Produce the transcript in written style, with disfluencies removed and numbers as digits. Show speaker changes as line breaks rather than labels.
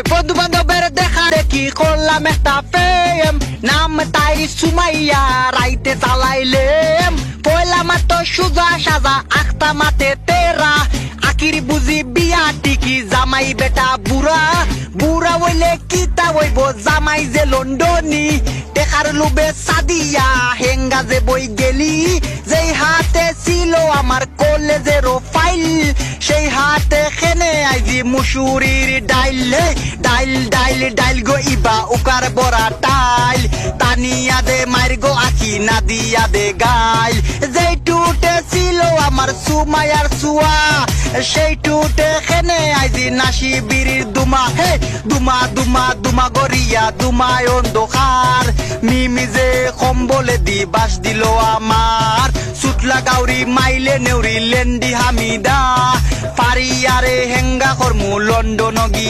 বন্ধু বান্ধবের দেখা দেখি করলাম একটা প্রেম, নাম তাই সুমাইয়া, রাইতে চালাইলেম পয়লা মাত্র সুজা সাজা আখতা মাতে তেরা, আকির বুঝি বিয়া টিকি জামাই বেটা বুড়া, বুড়া হইলে কিতা হইব জামাই যে লন্ডনী, টেকার লোবে সাদিয়া হেঙ্গা যে বই গেলি, যেই হাতে ছিল আমার কলেজের ফাইল, সেই হাতে খেনে আইজি মুসুরির ডাইল, ডাইল ডাইল ডাইল গো ইবা উকার বড়া টাইল, তানিয়া দে মাইর গো আখি না দিয়া দে গাইল, যেই টুটে ছিল আমার সুমায়ার সুয়া, সেই টুটে খেনে আইজি নাসি বিড়ির দুমা, হে দুমা দুমা দুমা গরিয়া দুমায় অন্ধকার, মিমি যে কম্বলে দি বাস দিল আমার, সুটলা গাউরি মাইলে নেউরি লেন্ডি হামিদা, পারিয়ারে হেঙ্গা কর্মু লন্ডন গি